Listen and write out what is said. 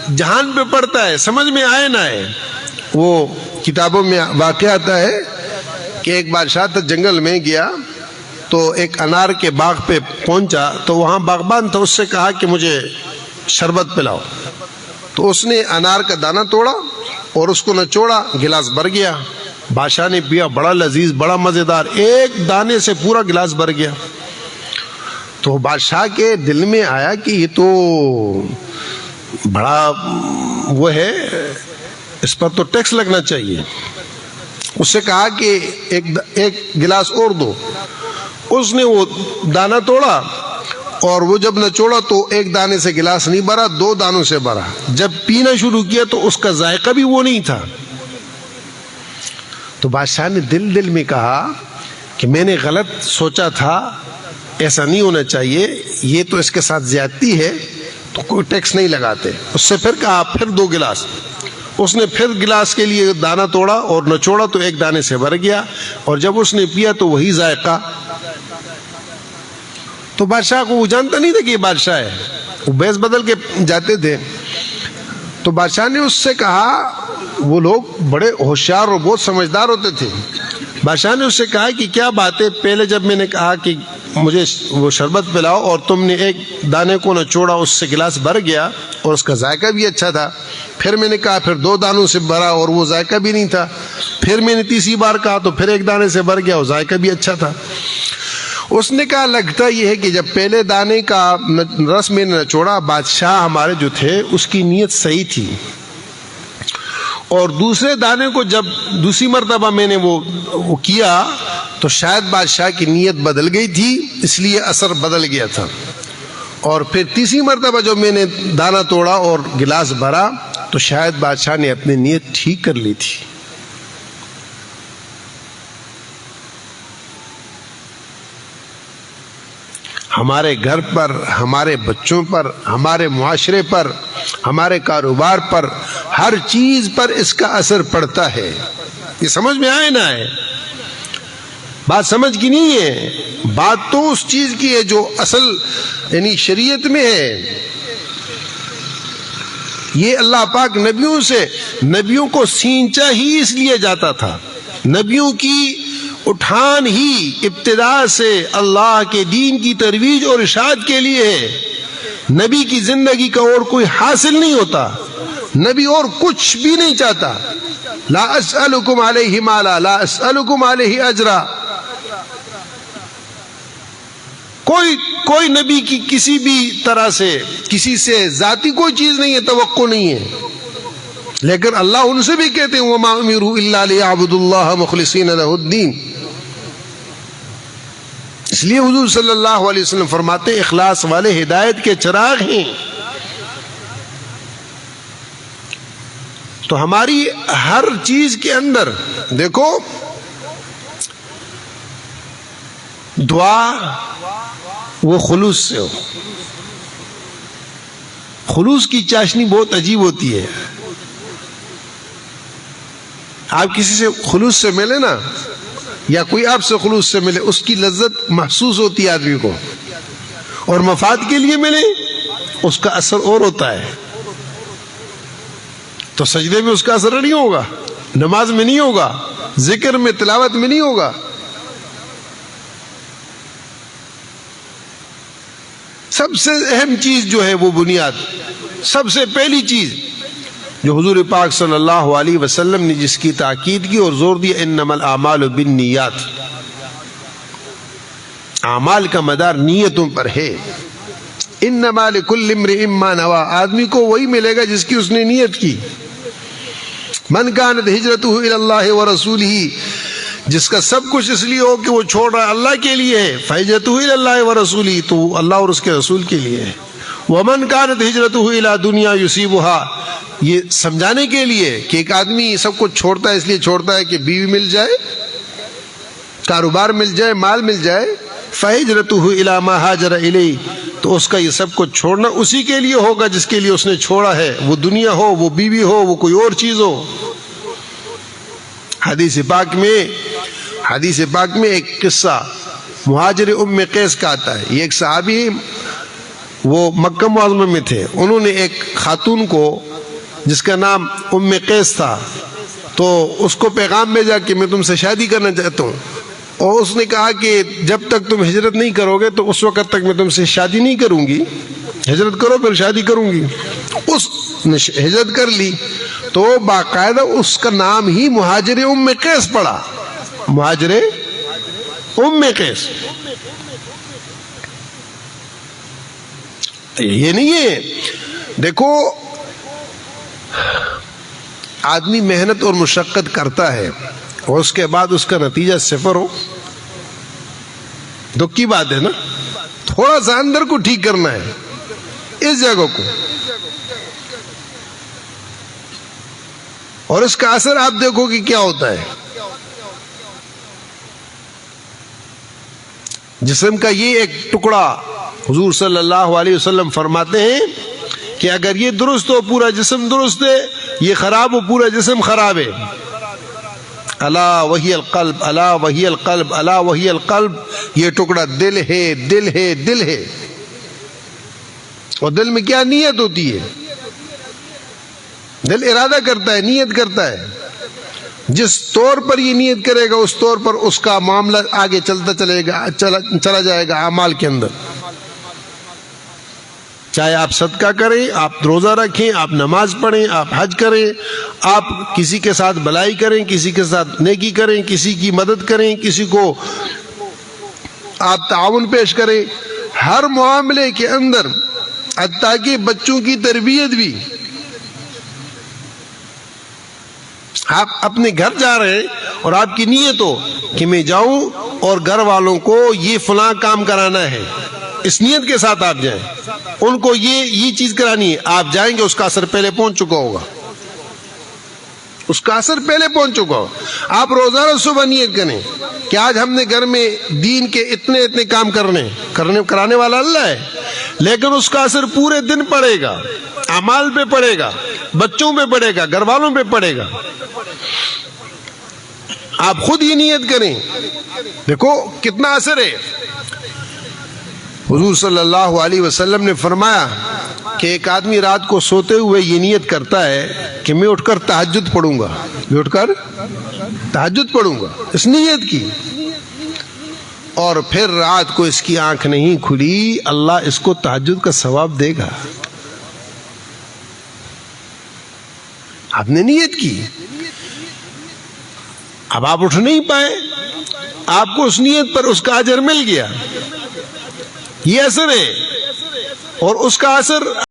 جہان پہ پڑتا ہے، سمجھ میں آئے نہ آئے۔ وہ کتابوں میں واقعہ آتا ہے کہ ایک بادشاہ تھا، جنگل میں گیا تو ایک انار کے باغ پہ پہنچا تو وہاں باغبان تھا، اس سے کہا کہ مجھے شربت پلاؤ۔ تو اس نے انار کا دانہ توڑا اور اس کو نچوڑا، گلاس بھر گیا۔ بادشاہ نے پیا، بڑا لذیذ، بڑا مزیدار، ایک دانے سے پورا گلاس بھر گیا۔ تو بادشاہ کے دل میں آیا کہ یہ تو بڑا وہ ہے، اس پر تو ٹیکس لگنا چاہیے۔ اس سے کہا کہ ایک گلاس اور دو۔ اس نے وہ دانہ توڑا اور وہ جب نچوڑا تو ایک دانے سے گلاس نہیں بھرا، 2 دانوں سے بھرا۔ جب پینا شروع کیا تو اس کا ذائقہ بھی وہ نہیں تھا۔ تو بادشاہ نے دل میں کہا کہ میں نے غلط سوچا تھا، ایسا نہیں ہونا چاہیے، یہ تو اس کے ساتھ زیادتی ہے، تو کوئی ٹیکس نہیں لگاتے۔ اس سے پھر کہا پھر 2 گلاس۔ اس نے پھر گلاس کے لیے دانہ توڑا اور نچوڑا تو ایک دانے سے بھر گیا، اور جب اس نے پیا تو وہی ذائقہ۔ تو بادشاہ کو وہ جانتا نہیں تھا کہ یہ بادشاہ ہے، وہ بیس بدل کے جاتے تھے۔ تو بادشاہ نے اس سے کہا، وہ لوگ بڑے ہوشیار اور بہت سمجھدار ہوتے تھے۔ بادشاہ نے اس سے کہا کہ کیا بات ہے، پہلے جب میں نے کہا کہ مجھے وہ شربت پلاؤ اور تم نے ایک دانے کو نچوڑا، اس سے گلاس بھر گیا اور اس کا ذائقہ بھی اچھا تھا، پھر میں نے کہا پھر 2 دانوں سے بھرا اور وہ ذائقہ بھی نہیں تھا، پھر میں نے تیسری بار کہا تو پھر 1 دانے سے بھر گیا اور ذائقہ بھی اچھا تھا۔ اس نے کہا لگتا یہ ہے کہ جب پہلے دانے کا رس میں نے نچوڑا، بادشاہ ہمارے جو تھے اس کی نیت صحیح تھی، اور دوسرے دانے کو جب دوسری مرتبہ میں نے وہ کیا تو شاید بادشاہ کی نیت بدل گئی تھی، اس لیے اثر بدل گیا تھا، اور پھر تیسری مرتبہ جب میں نے دانہ توڑا اور گلاس بھرا تو شاید بادشاہ نے اپنی نیت ٹھیک کر لی تھی۔ ہمارے گھر پر، ہمارے بچوں پر، ہمارے معاشرے پر، ہمارے کاروبار پر، ہر چیز پر اس کا اثر پڑتا ہے۔ یہ سمجھ میں آئے نہ آئے، بات سمجھ کی نہیں ہے، بات تو اس چیز کی ہے جو اصل یعنی شریعت میں ہے۔ یہ اللہ پاک نبیوں کو سینچا ہی اس لیے جاتا تھا، نبیوں کی اٹھان ہی ابتدا سے اللہ کے دین کی ترویج اور ارشاد کے لیے ہے۔ نبی کی زندگی کا اور کوئی حاصل نہیں ہوتا، نبی اور کچھ بھی نہیں چاہتا۔ لا اسألکم علیہ مالا، لا اسألکم علیہ اجرا۔ کوئی نبی کی کسی بھی طرح سے کسی سے ذاتی کوئی چیز نہیں ہے، توقع نہیں ہے، لیکن اللہ ان سے بھی کہتے ہیں وما امروا الا ليعبدوا الله مخلصین له الدین۔ اس لیے حضور صلی اللہ علیہ وسلم فرماتے اخلاص والے ہدایت کے چراغ ہیں۔ تو ہماری ہر چیز کے اندر دیکھو، دعا وہ خلوص سے ہو۔ خلوص کی چاشنی بہت عجیب ہوتی ہے۔ آپ کسی سے خلوص سے ملے نا، یا کوئی آپ سے خلوص سے ملے، اس کی لذت محسوس ہوتی ہے آدمی کو، اور مفاد کے لیے ملے اس کا اثر اور ہوتا ہے۔ تو سجدے میں اس کا اثر نہیں ہوگا، نماز میں نہیں ہوگا، ذکر میں، تلاوت میں نہیں ہوگا۔ سب سے اہم چیز جو ہے وہ بنیاد، سب سے پہلی چیز جو حضور پاک صلی اللہ علیہ وسلم نے جس کی تاکید کی اور زور دیا، انما الاعمال بالنیات، اعمال کا مدار نیتوں پر ہے۔ انما لکل امرئ ما نوى، آدمی کو وہی ملے گا جس کی اس نے نیت کی۔ من كانت ہجرتہ الی اللہ ورسولہ، جس کا سب کچھ اس لیے ہو کہ وہ چھوڑ رہا ہے اللہ کے لیے ہے، فہجرتہ الی اللہ ورسولہ، تو اللہ اور اس کے رسول کے لیے ہے۔ ومن كانت ہجرتہ الی دنیا یصیبها، یہ سمجھانے کے لیے کہ ایک آدمی سب کچھ چھوڑتا ہے اس لیے چھوڑتا ہے کہ بیوی مل جائے، کاروبار مل جائے، مال مل جائے، فہجرتہ الی ما ہاجر الیہ، تو اس کا یہ سب کچھ چھوڑنا اسی کے لیے ہوگا جس کے لیے اس نے چھوڑا ہے، وہ دنیا ہو، وہ بیوی ہو، وہ کوئی اور چیز ہو۔ حدیث پاک میں ایک قصہ مہاجر ام قیس کا آتا ہے۔ یہ ایک صحابی وہ مکہ معظمہ میں تھے، انہوں نے ایک خاتون کو جس کا نام ام قیس تھا، تو اس کو پیغام بھیجا کہ میں تم سے شادی کرنا چاہتا ہوں، اور اس نے کہا کہ جب تک تم ہجرت نہیں کرو گے تو اس وقت تک میں تم سے شادی نہیں کروں گی، ہجرت کرو پھر شادی کروں گی۔ اس نے ہجرت کر لی تو باقاعدہ اس کا نام ہی مہاجر ام قیس پڑا، مہاجر ام قیس۔ یہ نہیں ہے، دیکھو آدمی محنت اور مشقت کرتا ہے اور اس کے بعد اس کا نتیجہ صفر ہو، دکھ کی بات ہے نا۔ تھوڑا سا اندر کو ٹھیک کرنا ہے، اس جگہ کو، اور اس کا اثر آپ دیکھو کہ کیا ہوتا ہے۔ جسم کا یہ ایک ٹکڑا حضور صلی اللہ علیہ وسلم فرماتے ہیں کہ اگر یہ درست ہو پورا جسم درست ہے، یہ خراب ہو پورا جسم خراب ہے۔ الا وہی القلب، الا وہی القلب، الا وہی القلب، یہ ٹکڑا دل ہے، دل ہے، دل ہے۔ اور دل میں کیا نیت ہوتی ہے؟ دل ارادہ کرتا ہے، نیت کرتا ہے، جس طور پر یہ نیت کرے گا اس طور پر اس کا معاملہ آگے چلتا چلا جائے گا اعمال کے اندر۔ چاہے آپ صدقہ کریں، آپ روزہ رکھیں، آپ نماز پڑھیں، آپ حج کریں، آپ کسی کے ساتھ بھلائی کریں، کسی کے ساتھ نیکی کریں، کسی کی مدد کریں، کسی کو آپ تعاون پیش کریں، ہر معاملے کے اندر، حتیٰ کہ بچوں کی تربیت بھی، آپ اپنے گھر جا رہے ہیں اور آپ کی نیت ہو کہ میں جاؤں اور گھر والوں کو یہ فلاں کام کرانا ہے، اس نیت کے ساتھ آپ جائیں، ان کو یہ چیز کرانی ہے، آپ جائیں گے، اس کا اثر پہلے پہنچ چکا ہوگا، اس کا اثر پہلے پہنچ چکا ہوگا۔ آپ روزانہ صبح نیت کریں کہ آج ہم نے گھر میں دین کے اتنے کام کرانے والا اللہ ہے، لیکن اس کا اثر پورے دن پڑے گا، اعمال پہ پڑے گا، بچوں پہ پڑے گا، گھر والوں پہ پڑے گا۔ آپ خود ہی نیت کریں، دیکھو کتنا اثر ہے۔ حضور صلی اللہ علیہ وسلم نے فرمایا کہ ایک آدمی رات کو سوتے ہوئے یہ نیت کرتا ہے کہ میں اٹھ کر تہجد پڑھوں گا، میں اٹھ کر تہجد پڑھوں گا، اس نیت کی، اور پھر رات کو اس کی آنکھ نہیں کھلی، اللہ اس کو تہجد کا ثواب دے گا۔ آپ نے نیت کی، اب آپ اٹھ نہیں پائے، آپ کو اس نیت پر اس کا اجر مل گیا، یہ اثر ہے، اور اس کا اثر